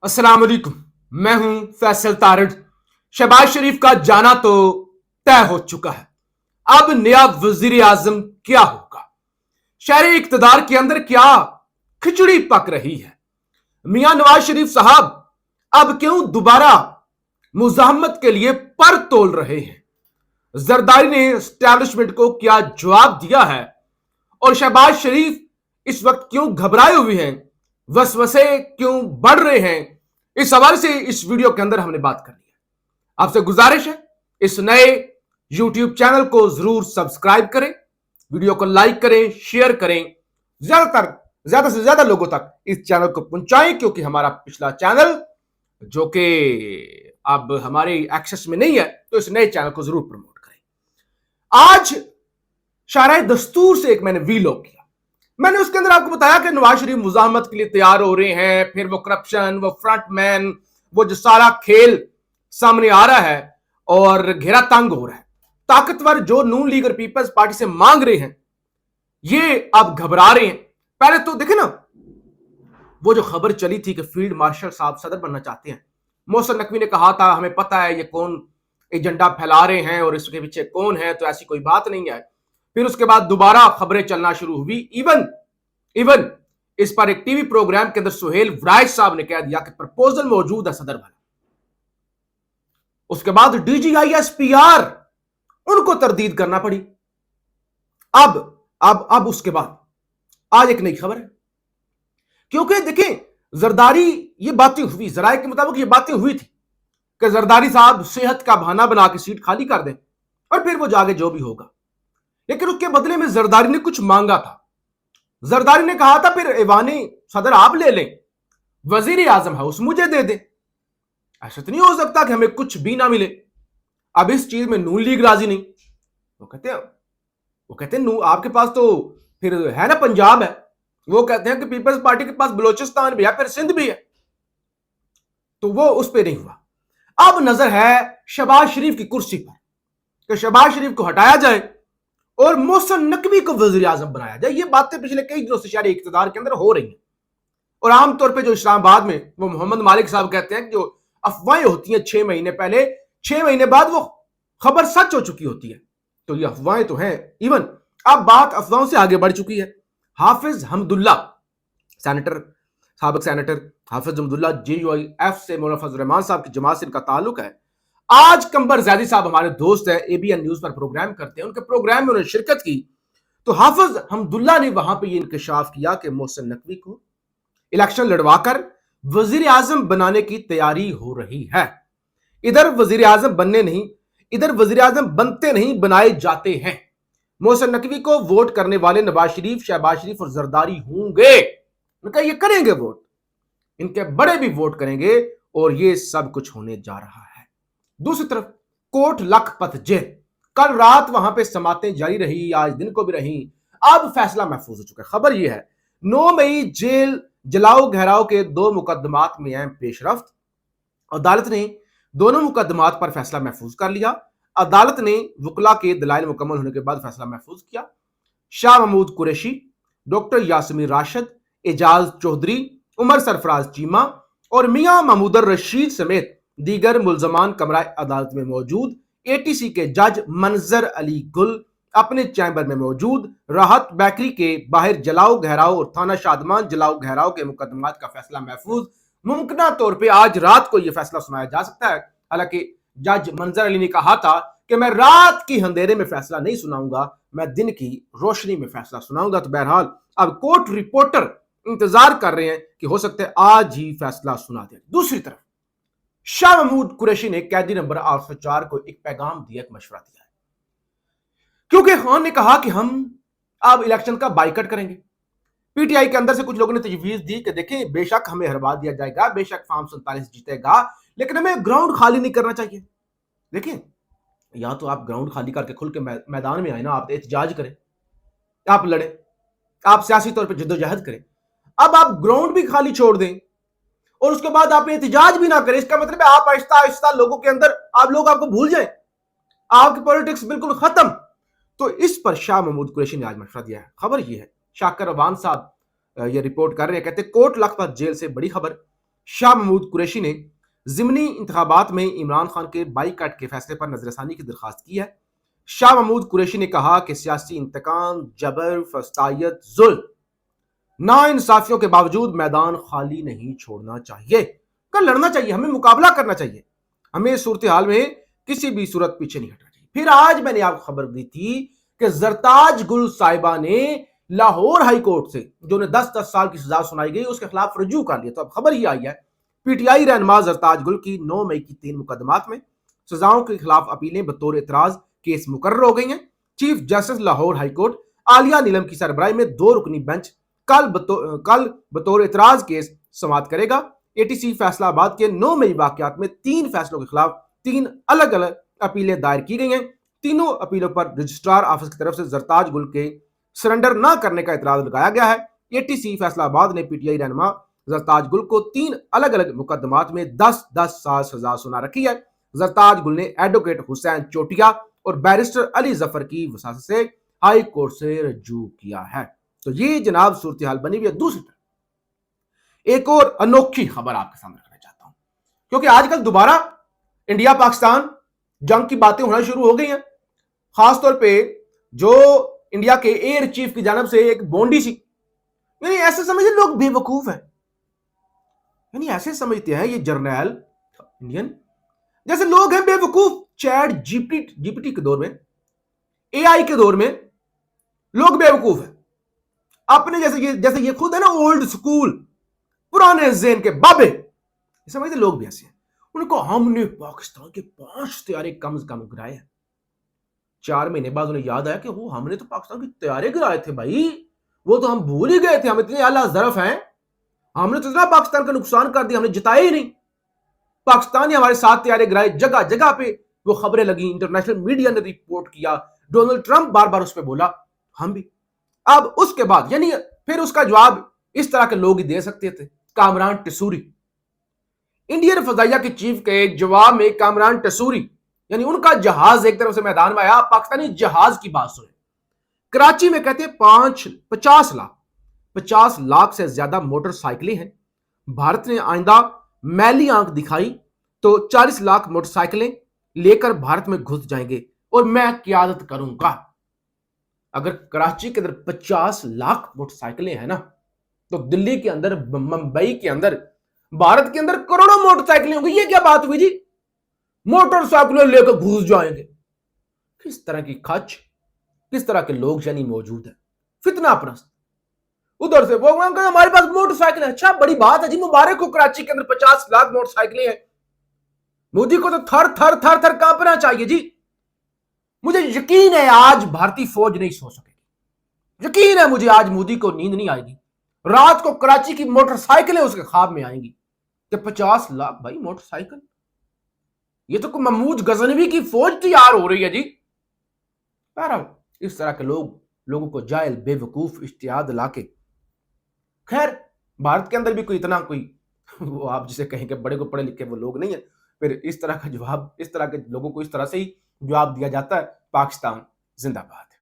अस्सलाम वालेकुम। मैं हूं फैसल तारड़। शहबाज शरीफ का जाना तो तय हो चुका है। अब नया वजीर आजम क्या होगा? शहरी इक्तदार के अंदर क्या खिचड़ी पक रही है? मियां नवाज शरीफ साहब अब क्यों दोबारा मुजाहमत के लिए पर तोल रहे हैं? जरदारी ने एस्टैब्लिशमेंट को क्या जवाब दिया है? और शहबाज शरीफ इस वक्त क्यों घबराए हुए हैं? वसवसे क्यों बढ़ रहे हैं? इस हवाले से इस वीडियो के अंदर हमने बात करनी है। आपसे गुजारिश है इस नए यूट्यूब चैनल को जरूर सब्सक्राइब करें, वीडियो को लाइक करें, शेयर करें, ज्यादा से ज्यादा लोगों तक इस चैनल को पहुंचाएं, क्योंकि हमारा पिछला चैनल जो कि अब हमारे एक्सेस में नहीं है, तो इस नए चैनल को जरूर प्रमोट करें। आज शाराए दस्तूर से एक मैंने वीलॉग किया। मैंने उसके अंदर आपको बताया कि नवाज शरीफ मुजाहमत के लिए तैयार हो रहे हैं, फिर वो करप्शन, वो फ्रंटमैन, वो जो सारा खेल सामने आ रहा है और घेरा तंग हो रहा है। ताकतवर जो नून लीग और पीपल्स पार्टी से मांग रहे हैं, ये अब घबरा रहे हैं। पहले तो देखे ना, वो जो खबर चली थी कि फील्ड मार्शल साहब सदर बनना चाहते हैं, मोहसिन नकवी ने कहा था हमें पता है ये कौन एजेंडा फैला रहे हैं और इसके पीछे कौन है, तो ऐसी कोई बात नहीं है। फिर उसके बाद दोबारा खबरें चलना शुरू हुई। इवन इस पर एक टीवी प्रोग्राम के अंदर सुहेल वराइज साहब ने कह दिया कि प्रपोजल मौजूद है सदर वाला। उसके बाद डीजीआईएसपीआर उनको तरदीद करना पड़ी। अब उसके बाद आज एक नई खबर है, क्योंकि देखें जरदारी, ये बातें हुई, जराये के मुताबिक ये बातें हुई थी कि जरदारी साहब सेहत का बहाना बना के सीट खाली कर दें और फिर वो जाके जो भी होगा। लेकिन उसके बदले में जरदारी ने कुछ मांगा था। जरदारी ने कहा था फिर ऐवानी सदर आप ले लें, वजीर आजम हाउस मुझे दे दें। ऐसा तो नहीं हो सकता कि हमें कुछ भी ना मिले। अब इस चीज में नून लीग राजी नहीं। वो कहते हैं आपके पास तो फिर है ना पंजाब है। वो कहते हैं कि पीपल्स पार्टी के पास बलोचिस्तान भी है, फिर सिंध भी है। तो वो उस पर नहीं हुआ। अब नजर है शहबाज शरीफ की कुर्सी पर कि शहबाज शरीफ को हटाया जाए और मोहसिन नकवी को वजीर आजम बनाया जाए। ये बातें पिछले कई दिनों से शहरी इक्तदार के अंदर हो रही हैं। और आमतौर पे जो इस्लामाबाद में वो मोहम्मद मालिक साहब कहते हैं कि जो अफवाहें होती हैं 6 महीने पहले, 6 महीने बाद वो खबर सच हो चुकी होती है। तो ये अफवाहें तो हैं। इवन अब बात अफवाहों से आगे बढ़ चुकी है। हाफिज हमदुल्ला, साबिक सेनेटर हाफिज हमदुल्ला JUIF से मौलाना फजल रहमान साहब की जमात से इनका ताल्लुक है। आज कंबर ज़ैदी साहब हमारे दोस्त है, ABN न्यूज पर प्रोग्राम करते हैं, उनके प्रोग्राम में उन्होंने शिरकत की। तो हाफिज हमदुल्ला ने वहां पे ये इंकशाफ किया कि मोहसिन नकवी को इलेक्शन लड़वाकर वजीर आजम बनाने की तैयारी हो रही है। इधर वजीर आजम बनते नहीं, बनाए जाते हैं। मोहसिन नकवी को वोट करने वाले नवाज शरीफ, शहबाज शरीफ और जरदारी होंगे। उनका ये करेंगे वोट, इनके बड़े भी वोट करेंगे और ये सब कुछ होने जा रहा है। दूसरी तरफ कोट लखपत जेल, कल रात वहां पे समातें जारी रही, आज दिन को भी रही। अब फैसला महफूज हो चुका है। खबर यह है 9 मई जेल जलाओ घेराव के 2 मुकदमात में है पेशरफ्त। अदालत ने दोनों मुकदमात पर फैसला महफूज कर लिया। अदालत ने वकला के दलाइल मुकम्मल होने के बाद फैसला महफूज किया। शाह महमूद कुरैशी, डॉक्टर यासमीन राशिद, एजाज चौधरी, उमर सरफराज चीमा और मियां महमूदर रशीद समेत दीगर मुल्जमान कमरा अदालत में मौजूद। ATC के जज मंजर अली गुल अपने चैम्बर में मौजूद। राहत बेकरी के बाहर जलाओ घेराव और थाना शादमान जलाओ घेराव के मुकदमात का फैसला महफूज। मुमकिन तौर पे आज रात को यह फैसला सुनाया जा सकता है। हालांकि जज मंजर अली ने कहा था कि मैं रात की अंधेरे में फैसला नहीं सुनाऊंगा, मैं दिन की रोशनी में फैसला सुनाऊंगा। तो बहरहाल अब कोर्ट रिपोर्टर इंतजार कर रहे हैं कि हो सकता है आज ही फैसला सुना दे। दूसरी तरफ शाह महमूद कुरैशी ने कैदी नंबर 804 को एक पैगाम दिया, एक मशवरा दिया है, क्योंकि खान ने कहा कि हम अब इलेक्शन का बाइकआउट करेंगे। PTI के अंदर से कुछ लोगों ने तजवीज दी कि देखें बेशक हमें हरवा दिया जाएगा, बेशक फार्म 47 जीतेगा, लेकिन हमें ग्राउंड खाली नहीं करना चाहिए। देखें, या तो आप ग्राउंड खाली करके खुल के मैदान में आए ना, आप एहतजाज करें, आप लड़ें, आप सियासी तौर पर जद्दोजहद करें। अब आप ग्राउंड भी खाली छोड़ दें और उसके बाद आप एहतजाज भी ना करें, इसका मतलब है आप आहिस्ता आहिस्ता लोगों के अंदर लोग आपको भूल जाए, आपकी पॉलिटिक्स बिल्कुल खत्म। तो इस पर शाह महमूद कुरैशी ने आज मशवरा दिया है। खबर यह है, शाकर अवान साहब ये रिपोर्ट कर रहे हैं, कहते कोट लखपत जेल से बड़ी खबर, شاہ محمود قریشی نے ضمنی انتخابات میں عمران خان کے بائیکاٹ کے فیصلے پر نظر ثانی کی درخواست کی ہے۔ شاہ محمود قریشی نے کہا کہ سیاسی انتقام، جبر، فسطائیت، ظلم، ناانصافیوں کے باوجود میدان خالی نہیں چھوڑنا چاہیے، لڑنا چاہیے، ہمیں مقابلہ کرنا چاہیے، ہمیں صورتحال میں کسی بھی صورت پیچھے نہیں ہٹنا چاہیے۔ پھر آج میں نے آپ کو خبر دی تھی کہ زرتاج گل صاحبہ نے لاہور ہائی کورٹ سے جو انہیں 10 سال کی سزا سنائی گئی اس کے خلاف رجوع کر لیا۔ تو اب خبر ہی آئی ہے پی ٹی آئی رہنما زرتاج گل کی 9 مئی کی 3 مقدمات میں سزاؤں کے خلاف اپیلیں بطور اعتراض کیس مقرر ہو گئی ہیں۔ Chief justice Lahore high court Aalia Neelum کی سربراہی میں 2 رکنی بینچ کل بطور اعتراض کیس سماعت کرے گا۔ اے ٹی سی فیصلہ آباد کے 9 مئی واقعات میں 3 فیصلوں کے خلاف 3 الگ الگ اپیلیں دائر کی گئی ہیں۔ تینوں اپیلوں پر رجسٹرار آفس کی طرف سے زرتاج گل کے سرنڈر نہ کرنے کا اعتراض لگایا گیا ہے۔ اے ٹی سی فیصلہ آباد نے پی ٹی آئی رہنما زرتاج گل کو 3 الگ الگ مقدمات میں 10 سال سزا سنا رکھی ہے۔ زرتاج گل نے ایڈوکیٹ حسین چوٹیا اور بیرسٹر علی ظفر کی وساطت سے ہائی کورٹ سے رجوع کیا ہے۔ تو یہ جناب صورتحال بنی ہوئی ہے۔ دوسری طرف ایک اور انوکھی خبر آپ کے سامنے رکھنا چاہتا ہوں، کیونکہ آج کل دوبارہ انڈیا پاکستان جنگ کی باتیں ہونا شروع ہو گئی ہیں، خاص طور پہ جو انڈیا کے ایئر چیف کی جانب سے ایک بونڈی سی، یعنی ایسے سمجھتے لوگ بے وقوف ہیں، یعنی ایسے سمجھتے ہیں یہ جرنیل انڈین جیسے لوگ ہیں بے وقوف۔ چیٹ جی پی ٹی کے دور میں، اے آئی کے دور میں لوگ بے وقوف ہیں، اپنے جیسے یہ خود ہے نا اولڈ سکول، پرانے ذہن کے بابے، سمجھتے لوگ بھی ایسے ہیں۔ ان کو ہم نے پاکستان کے 5 طیارے کم از کم گرائے ہیں۔ 4 مہینے بعد انہیں یاد آیا کہ وہ ہم نے تو پاکستان کے طیارے گرائے تھے بھائی، وہ تو ہم بھول ہی گئے تھے، ہم اتنے اعلیٰ ظرف ہیں، ہم نے تو اتنا پاکستان کا نقصان کر دیا، ہم نے جتایا ہی نہیں۔ پاکستان نے ہمارے 7 طیارے گرائے، جگہ جگہ پہ وہ خبریں لگیں، انٹرنیشنل میڈیا نے رپورٹ کیا، ڈونلڈ ٹرمپ بار بار اس پہ بولا، ہم بھی۔ اب اس کے بعد یعنی پھر اس کا جواب اس طرح کے لوگ ہی دے سکتے تھے۔ کامران ٹسوری، انڈین فضائیہ کے چیف کے جواب میں کامران ٹسوری، یعنی ان کا جہاز ایک طرف سے میدان میں آیا، پاکستانی جہاز کی بات سنیں۔ کراچی میں کہتے ہیں 50 لاکھ سے زیادہ موٹر سائیکلیں ہیں۔ بھارت نے آئندہ میلی آنکھ دکھائی تو 40 لاکھ موٹر سائیکلیں لے کر بھارت میں گھس جائیں گے اور میں قیادت کروں گا۔ اگر کراچی کے اندر 50 لاکھ موٹر سائیکلیں ہیں نا، تو دلی کے اندر، ممبئی کے اندر، بھارت کے اندر کروڑوں موٹر سائیکلیں ہوں گی۔ یہ کیا بات ہوئی جی، موٹر سائیکلیں لے کر گھس جائیں گے؟ کس طرح کی کھچ، کس طرح کے لوگ یعنی موجود ہیں، فتنہ پرست۔ ادھر سے وہ ہمارے پاس موٹر سائیکل ہے، اچھا بڑی بات ہے جی، مبارک ہو، کراچی کے اندر 50 لاکھ موٹر سائیکلیں ہیں۔ مودی کو تو تھر تھر تھر تھر کانپنا چاہیے جی۔ مجھے یقین ہے آج بھارتی فوج نہیں سو سکے گی، یقین ہے مجھے آج مودی کو نیند نہیں آئے گی، رات کو کراچی کی موٹر سائیکلیں اس کے خواب میں آئیں گی کہ 50 لاکھ بھائی موٹر سائیکل، یہ تو کوئی محمود غزنوی کی فوج تیار ہو رہی ہے جی۔ بہرحال اس طرح کے لوگوں کو جاہل، بے وقوف اشتہاد لا کے، خیر بھارت کے اندر بھی کوئی اتنا کوئی وہ آپ جسے کہیں کہ بڑے کو پڑھے لکھے وہ لوگ نہیں ہیں، پھر اس طرح کا جواب، اس طرح کے لوگوں کو اس طرح سے ہی جواب دیا جاتا ہے۔ پاکستان زندہ باد۔